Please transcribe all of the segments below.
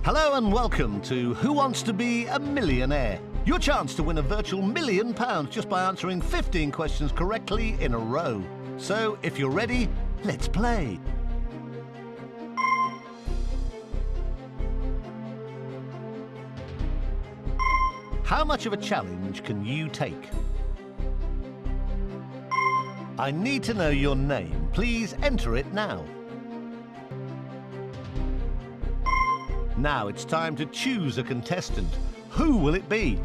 Hello and welcome to Who Wants to Be a Millionaire? Your chance to win a virtual £1,000,000 just by answering 15 questions correctly in a row. So, if you're ready, let's play. How much of a challenge can you take? I need to know your name. Please enter it now. Now it's time to choose a contestant. Who will it be?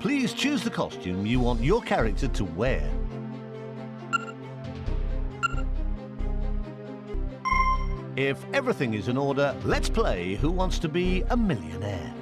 Please choose the costume you want your character to wear. If everything is in order, let's play Who Wants to Be a Millionaire?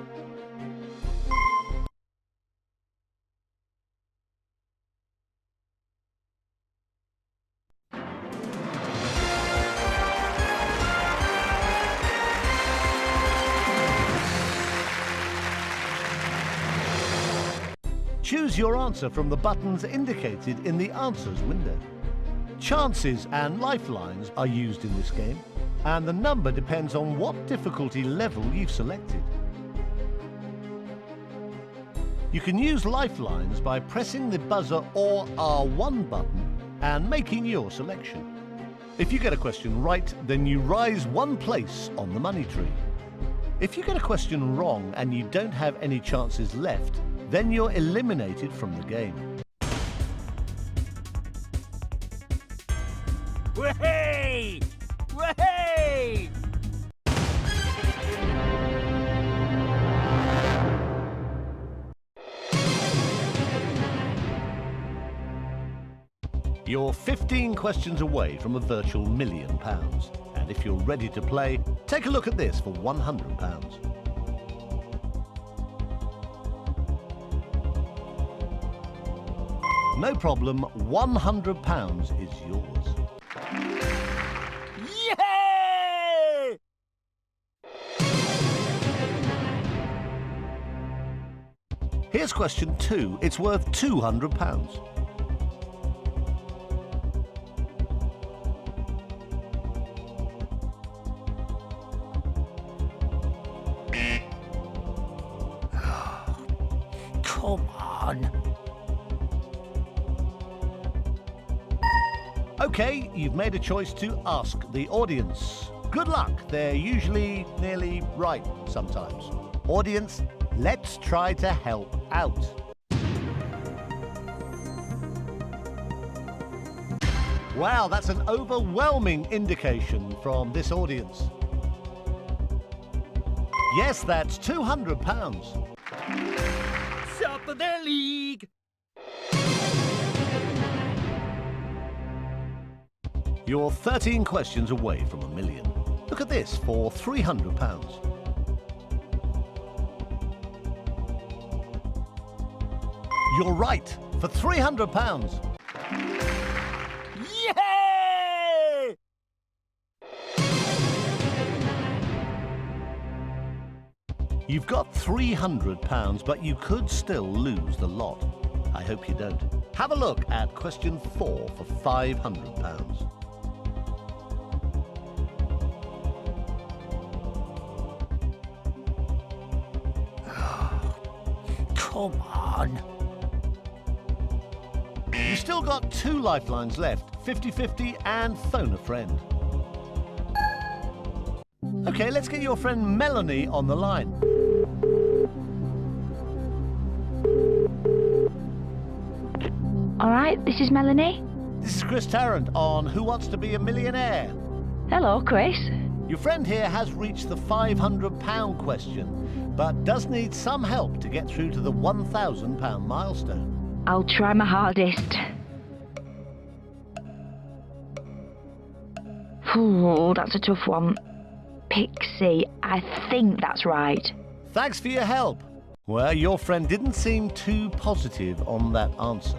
Choose your answer from the buttons indicated in the Answers window. Chances and lifelines are used in this game, and the number depends on what difficulty level you've selected. You can use lifelines by pressing the buzzer or R1 button and making your selection. If you get a question right, then you rise one place on the money tree. If you get a question wrong and you don't have any chances left, then you're eliminated from the game. Way! Way! You're 15 questions away from a virtual £1,000,000. And if you're ready to play, take a look at this for £100. No problem, £100 is yours. Yay! Here's question 2. It's worth £200. Come on. Okay, you've made a choice to ask the audience. Good luck, they're usually nearly right sometimes. Audience, let's try to help out. Wow, that's an overwhelming indication from this audience. Yes, that's £200. Top of the league. You're 13 questions away from £1 million. Look at this for £300. You're right, for £300. Yay! You've got £300, but you could still lose the lot. I hope you don't. Have a look at question 4 for £500. Come on. You've still got 2 lifelines left, 50-50 and phone a friend. Okay, let's get your friend Melanie on the line. All right, this is Melanie. This is Chris Tarrant on Who Wants to Be a Millionaire? Hello, Chris. Your friend here has reached the £500 question, but does need some help to get through to the £1,000 milestone. I'll try my hardest. Ooh, that's a tough one. Pixie, I think that's right. Thanks for your help. Well, your friend didn't seem too positive on that answer.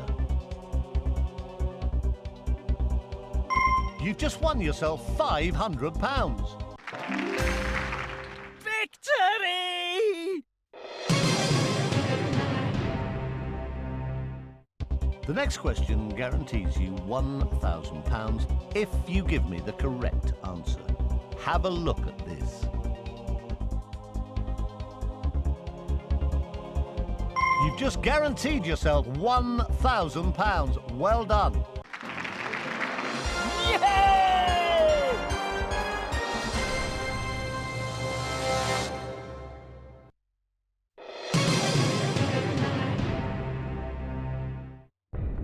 You've just won yourself £500. Victory! The next question guarantees you £1,000 if you give me the correct answer. Have a look at this. You've just guaranteed yourself £1,000. Well done. Yay!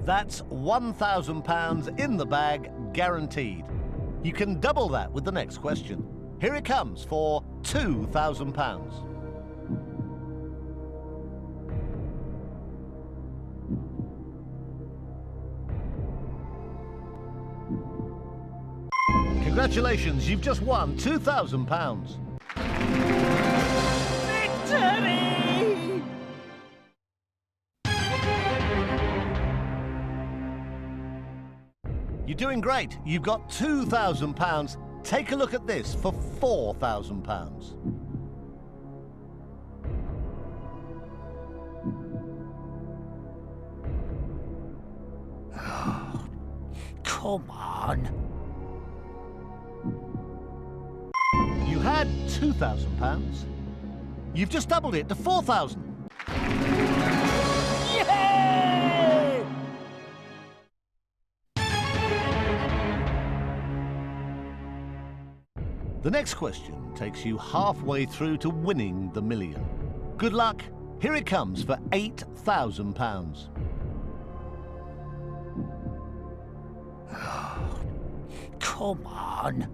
That's £1,000 in the bag, guaranteed. You can double that with the next question. Here it comes for £2,000. Congratulations, you've just won £2,000. Victory! You're doing great. You've got £2,000. Take a look at this for £4,000. Come on. You had £2,000. You've just doubled it to £4,000. Yay! The next question takes you halfway through to winning the million. Good luck. Here it comes for £8,000. Come on.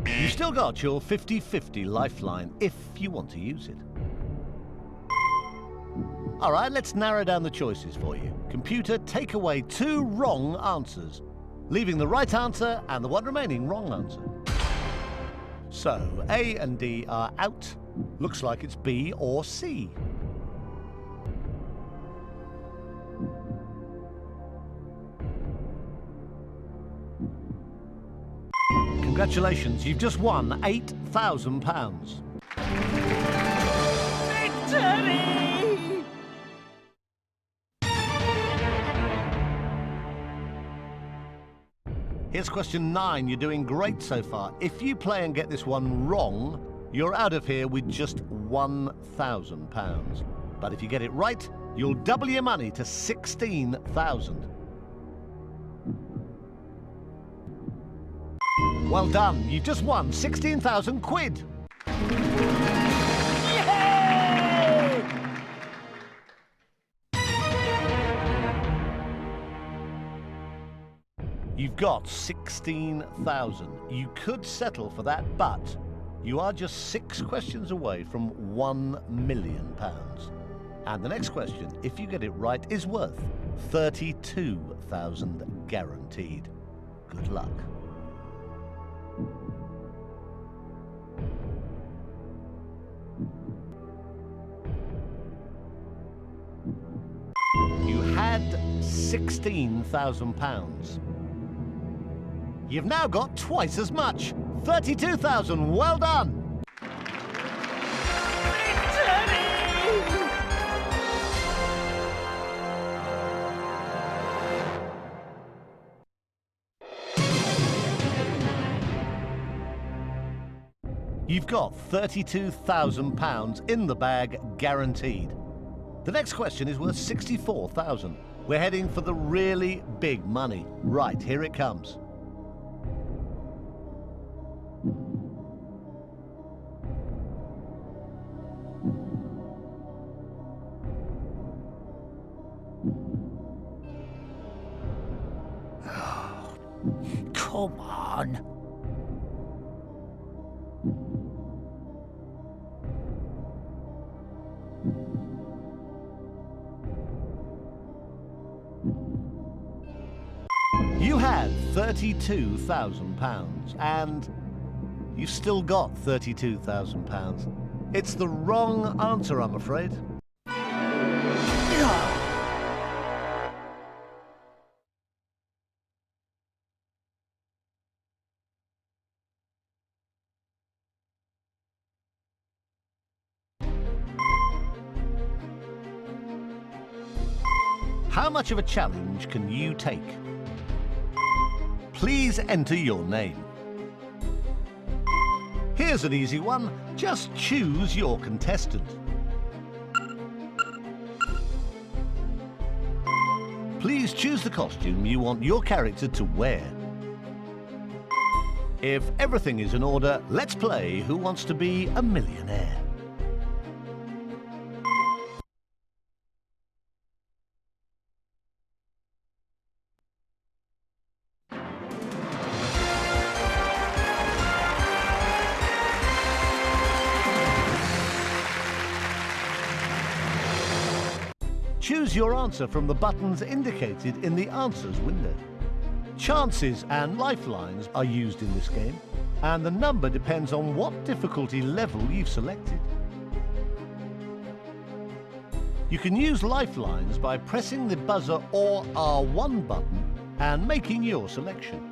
You've still got your 50-50 lifeline if you want to use it. All right, let's narrow down the choices for you. Computer, take away 2 wrong answers, leaving the right answer and the one remaining wrong answer. So, A and D are out. Looks like it's B or C. Congratulations, you've just won £8,000. Victory! Here's question 9. You're doing great so far. If you play and get this one wrong, you're out of here with just £1,000. But if you get it right, you'll double your money to £16,000. Well done. You've just won 16,000 quid. Yay! You've got 16,000. You could settle for that, but you are just 6 questions away from £1 million. And the next question, if you get it right, is worth 32,000 guaranteed. Good luck. You had £16,000. You've now got twice as much. 32,000. Well done. You've got £32,000 in the bag, guaranteed. The next question is worth 64,000. We're heading for the really big money. Right, here it comes. Come on. You had £32,000 and you've still got £32,000. It's the wrong answer, I'm afraid. How much of a challenge can you take? Please enter your name. Here's an easy one. Just choose your contestant. Please choose the costume you want your character to wear. If everything is in order, let's play Who Wants to Be a Millionaire? Choose your answer from the buttons indicated in the Answers window. Chances and lifelines are used in this game, and the number depends on what difficulty level you've selected. You can use lifelines by pressing the buzzer or R1 button and making your selection.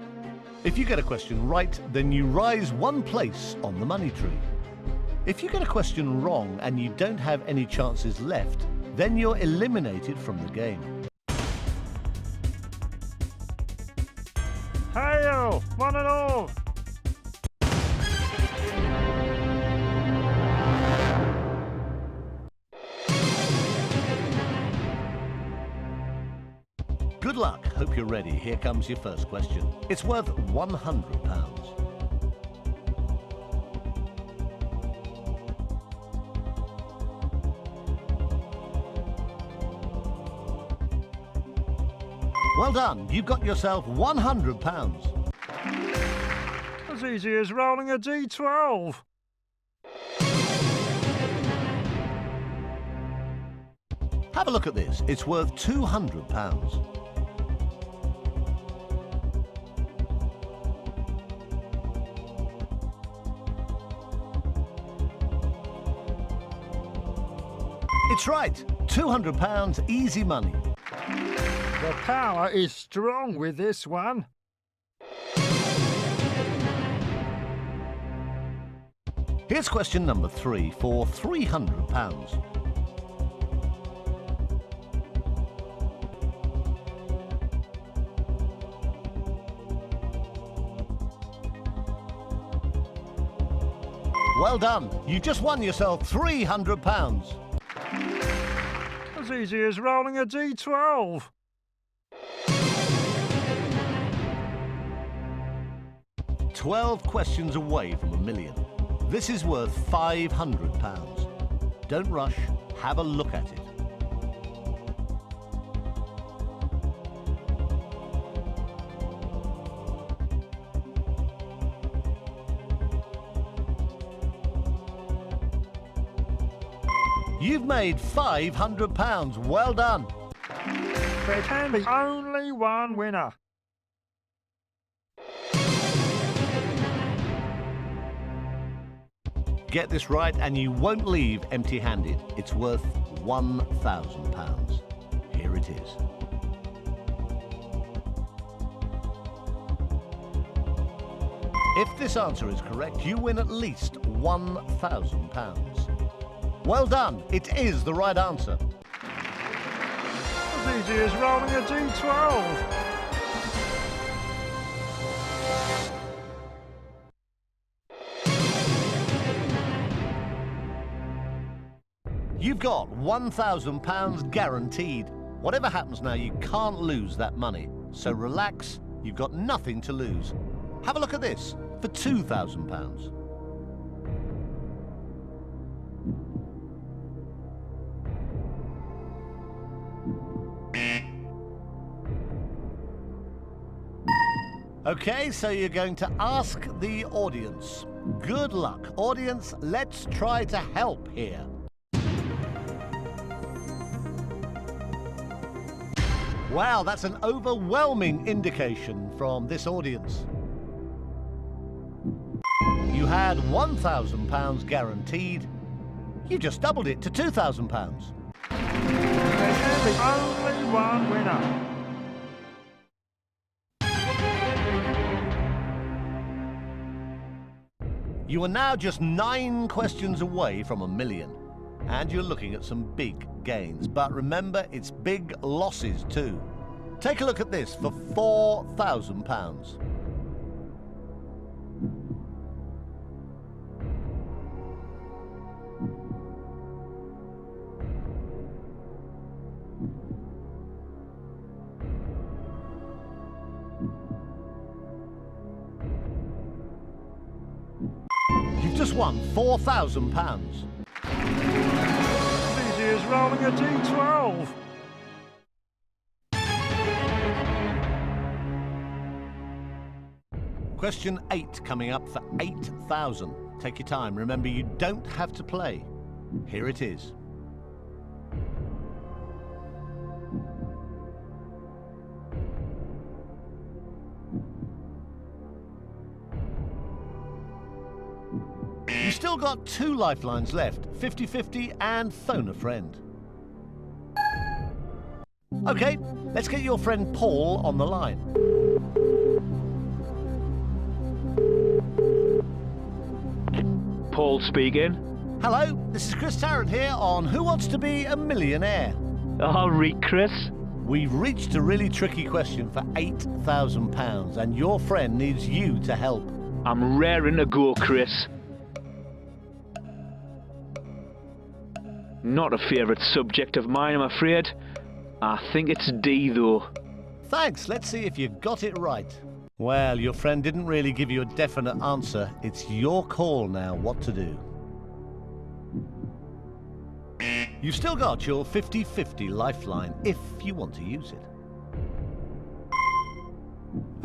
If you get a question right, then you rise one place on the money tree. If you get a question wrong and you don't have any chances left, then you're eliminated from the game. Hail, one and all! Good luck. Hope you're ready. Here comes your first question. It's worth £100. Well done, you've got yourself £100. As easy as rolling a D12. Have a look at this, it's worth £200. It's right, £200 easy money. The power is strong with this one. Here's question number 3 for £300. Well done, you just won yourself £300. As easy as rolling a D12. 12 questions away from £1 million. This is worth £500. Don't rush, have a look at it. You've made £500. Well done. There can be only one winner. Get this right and you won't leave empty-handed. It's worth £1,000. Here it is. If this answer is correct, you win at least £1,000. Well done, it is the right answer. As easy as rolling a D12. You've got £1,000 guaranteed. Whatever happens now, you can't lose that money. So relax, you've got nothing to lose. Have a look at this for £2,000. Okay, so you're going to ask the audience. Good luck. Audience, let's try to help here. Wow, that's an overwhelming indication from this audience. You had £1,000 guaranteed. You just doubled it to £2,000. There can be only one winner. You are now just 9 questions away from £1 million. and you're looking at some big gains. But remember, it's big losses too. Take a look at this for £4,000. You've just won £4,000. As easy as rolling a D12. Question 8 coming up for 8,000. Take your time. Remember, you don't have to play. Here it is. You've still got 2 lifelines left, 50-50 and phone a friend. Okay, let's get your friend Paul on the line. Paul speaking. Hello, this is Chris Tarrant here on Who Wants to Be a Millionaire? All right, Chris. We've reached a really tricky question for £8,000 and your friend needs you to help. I'm raring to go, Chris. Not a favourite subject of mine, I'm afraid. I think it's D, though. Thanks, let's see if you got it right. Well, your friend didn't really give you a definite answer. It's your call now what to do. You've still got your 50-50 lifeline if you want to use it.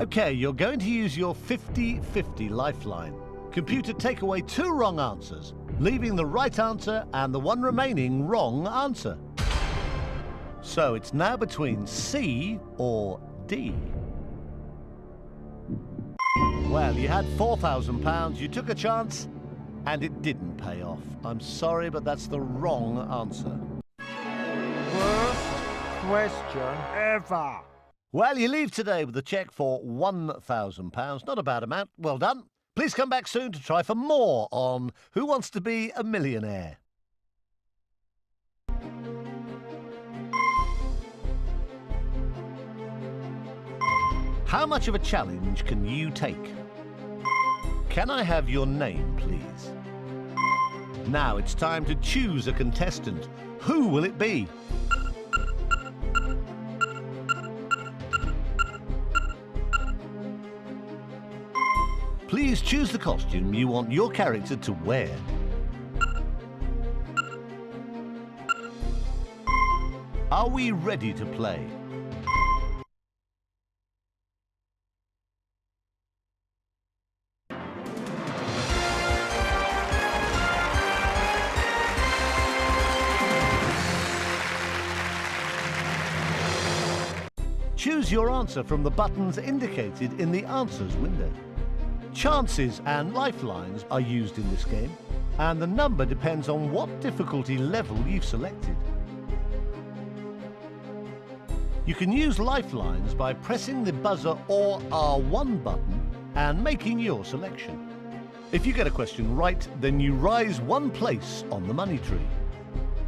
Okay, you're going to use your 50-50 lifeline. Computer, take away 2 wrong answers, leaving the right answer and the one remaining wrong answer. So it's now between C or D. Well, you had £4,000, you took a chance, and it didn't pay off. I'm sorry, but that's the wrong answer. Worst question ever. Well, you leave today with a cheque for £1,000. Not a bad amount. Well done. Please come back soon to try for more on Who Wants to Be a Millionaire? How much of a challenge can you take? Can I have your name, please? Now it's time to choose a contestant. Who will it be? Please choose the costume you want your character to wear. Are we ready to play? Choose your answer from the buttons indicated in the Answers window. Chances and lifelines are used in this game, and the number depends on what difficulty level you've selected. You can use lifelines by pressing the buzzer or R1 button and making your selection. If you get a question right, then you rise 1 place on the money tree.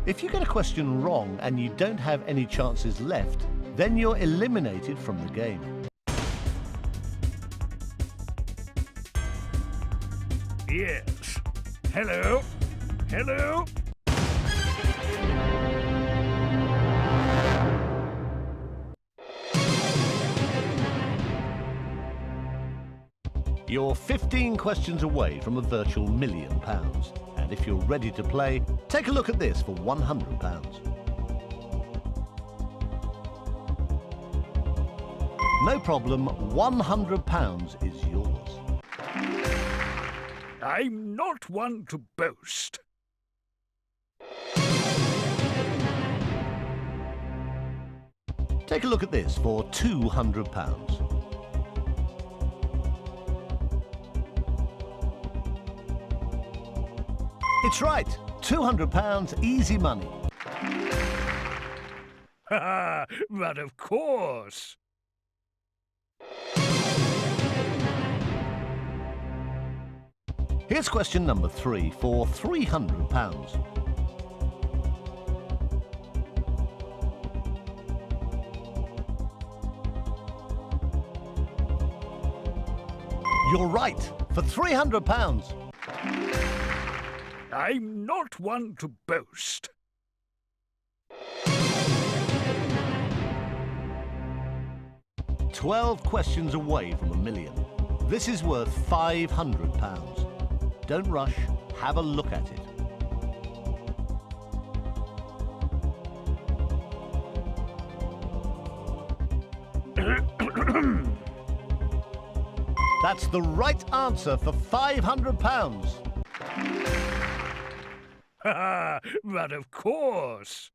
If you get a question wrong and you don't have any chances left, then you're eliminated from the game. Yes. Hello? Hello? You're 15 questions away from a virtual £1 million. And if you're ready to play, take a look at this for £100. No problem, £100 is yours. I'm not one to boast. Take a look at this for £200. It's right, £200, easy money. But of course. Here's question number 3 for £300. You're right, for £300. I'm not one to boast. £12 questions away from £1 million. This is worth £500. Don't rush, have a look at it. That's the right answer for £500. Ha! But of course.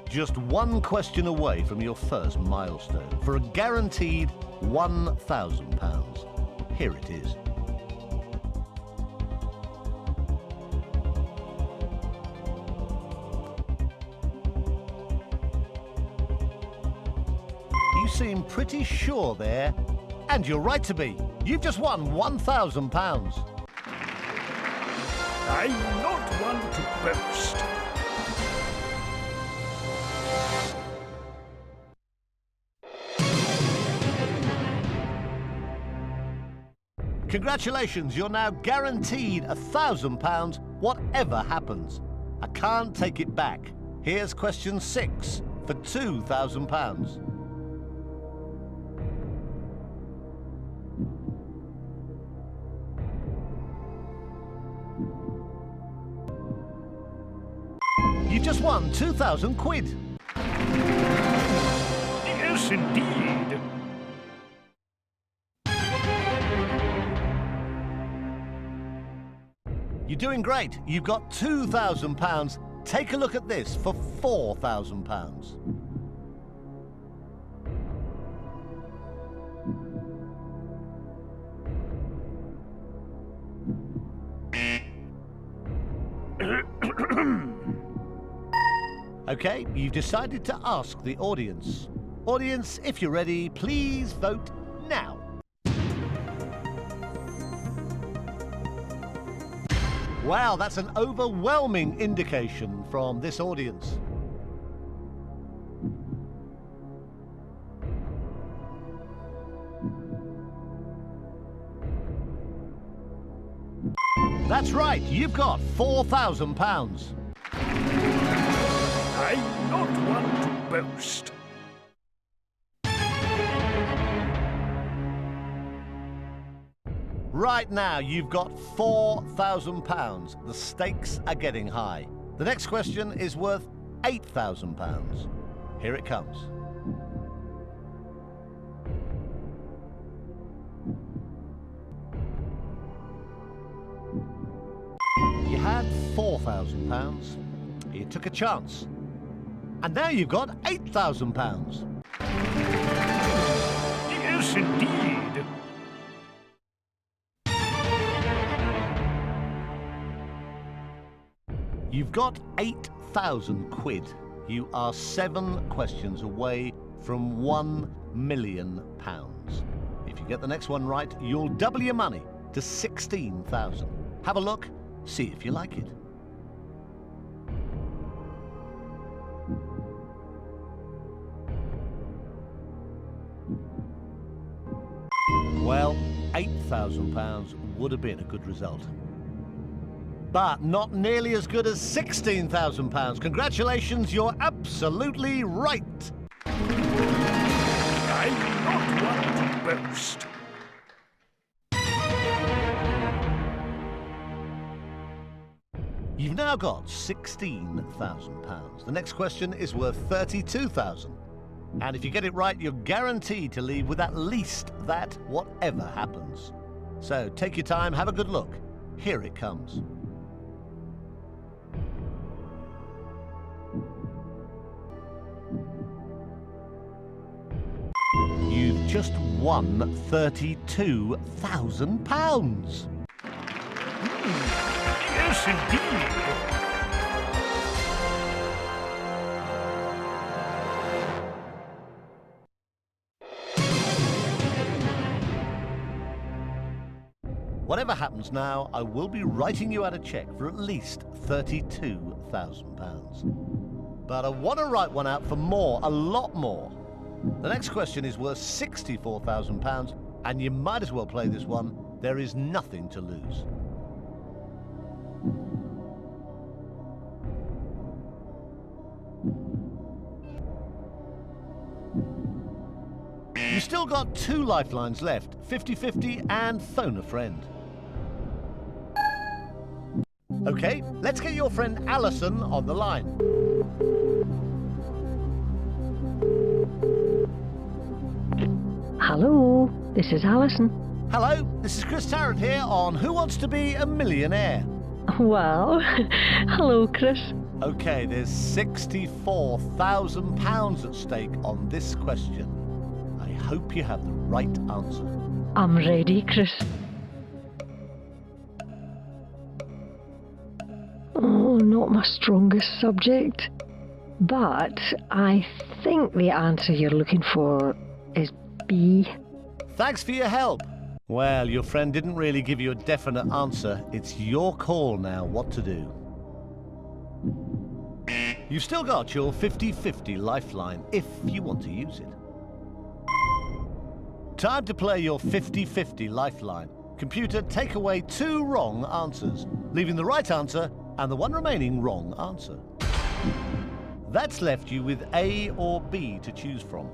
Just one question away from your first milestone for a guaranteed £1,000. Here it is. You seem pretty sure there, and you're right to be. You've just won £1,000. I'm not one to boast. Congratulations, you're now guaranteed £1,000, whatever happens. I can't take it back. Here's question 6 for £2,000. You just won 2,000 quid. Yes, indeed. You're doing great. You've got £2,000. Take a look at this for £4,000. Okay, you've decided to ask the audience. Audience, if you're ready, please vote now. Wow, that's an overwhelming indication from this audience. That's right, you've got £4,000. I'm not one to boast. Right now, you've got £4,000. The stakes are getting high. The next question is worth £8,000. Here it comes. You had £4,000. You took a chance. And now you've got £8,000. Yes, indeed. You've got 8,000 quid. You are 7 questions away from £1 million. If you get the next one right, you'll double your money to 16,000. Have a look, see if you like it. Well, £8,000 would have been a good result. But not nearly as good as £16,000. Congratulations, you're absolutely right. I'm not one to boast. You've now got £16,000. The next question is worth £32,000. And if you get it right, you're guaranteed to leave with at least that, whatever happens. So take your time, have a good look. Here it comes. You've just won £32,000. Yes, indeed. Whatever happens now, I will be writing you out a cheque for at least £32,000. But I want to write one out for more, a lot more. The next question is worth £64,000, and you might as well play this one. There is nothing to lose. You've still got 2 lifelines left, 50-50 and phone a friend. Okay, let's get your friend Alison on the line. Hello, this is Alison. Hello, this is Chris Tarrant here on Who Wants to Be a Millionaire? Well, hello, Chris. Okay, there's £64,000 at stake on this question. I hope you have the right answer. I'm ready, Chris. Oh, not my strongest subject. But I think the answer you're looking for is B. Thanks for your help. Well, your friend didn't really give you a definite answer. It's your call now what to do. You've still got your 50-50 lifeline if you want to use it. Time to play your 50-50 lifeline. Computer, take away 2 wrong answers, leaving the right answer and the one remaining wrong answer. That's left you with A or B to choose from.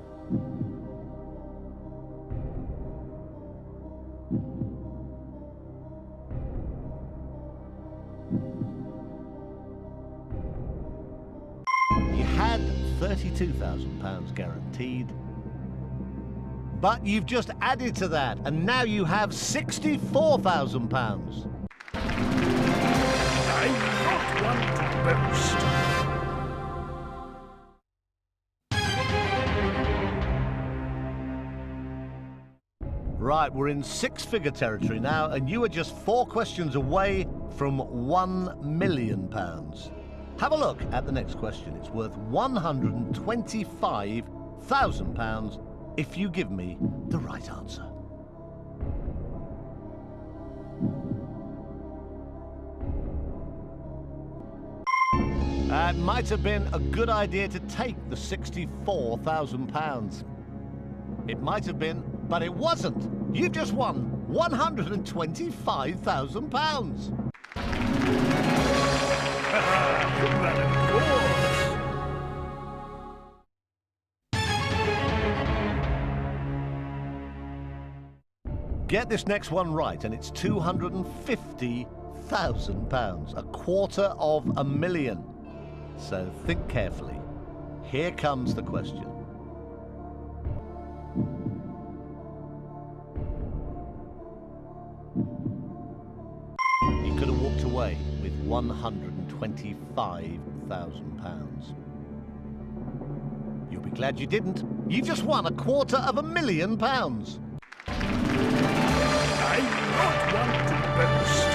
You had £32,000 guaranteed. But you've just added to that, and now you have £64,000. I'm not one to boast. Right, we're in 6-figure territory now, and you are just 4 questions away from £1 million. Have a look at the next question. It's worth £125,000 if you give me the right answer. It might have been a good idea to take the £64,000. It might have been, but it wasn't. You've just won £125,000. Well, of course. Get this next one right, and it's £250,000, £250,000. So think carefully. Here comes the question. You could have walked away with £125,000. You'll be glad you didn't. You just won £250,000. I'm not one to boast.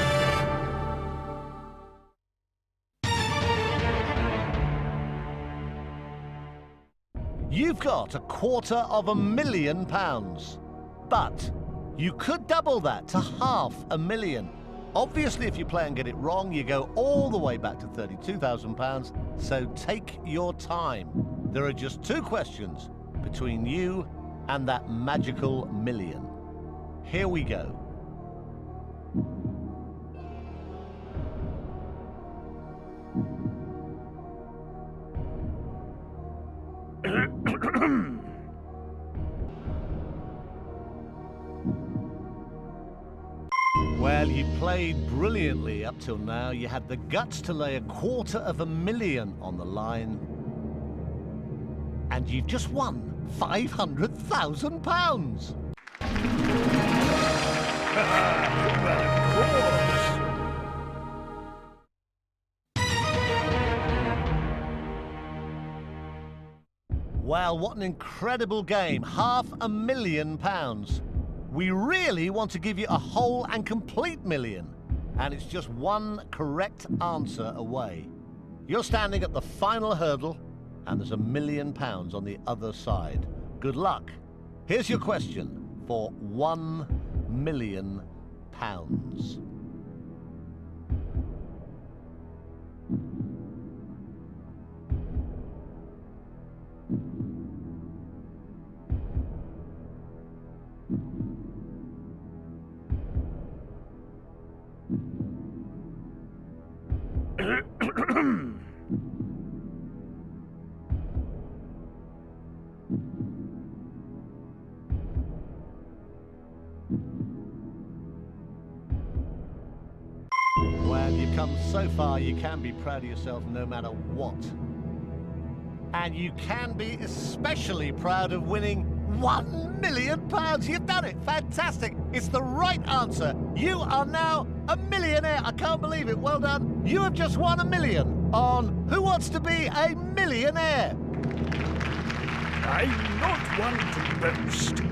You've got £250,000, but you could double that to £500,000. Obviously, if you play and get it wrong, you go all the way back to £32,000, so take your time. There are just 2 questions between you and that magical million. Here we go. Well, you played brilliantly up till now. You had the guts to lay £250,000 on the line. And you've just won £500,000. Well, of course. Wow, what an incredible game. £500,000. We really want to give you a whole and complete million. And it's just 1 correct answer away. You're standing at the final hurdle, and there's £1 million on the other side. Good luck. Here's your question for £1 million. Well, you've come so far, you can be proud of yourself no matter what. And you can be especially proud of winning £1 million. You've done it. Fantastic. It's the right answer. You are now a millionaire. I can't believe it. Well done. You have just won £1 million on Who Wants to Be a Millionaire? I'm not one to boast,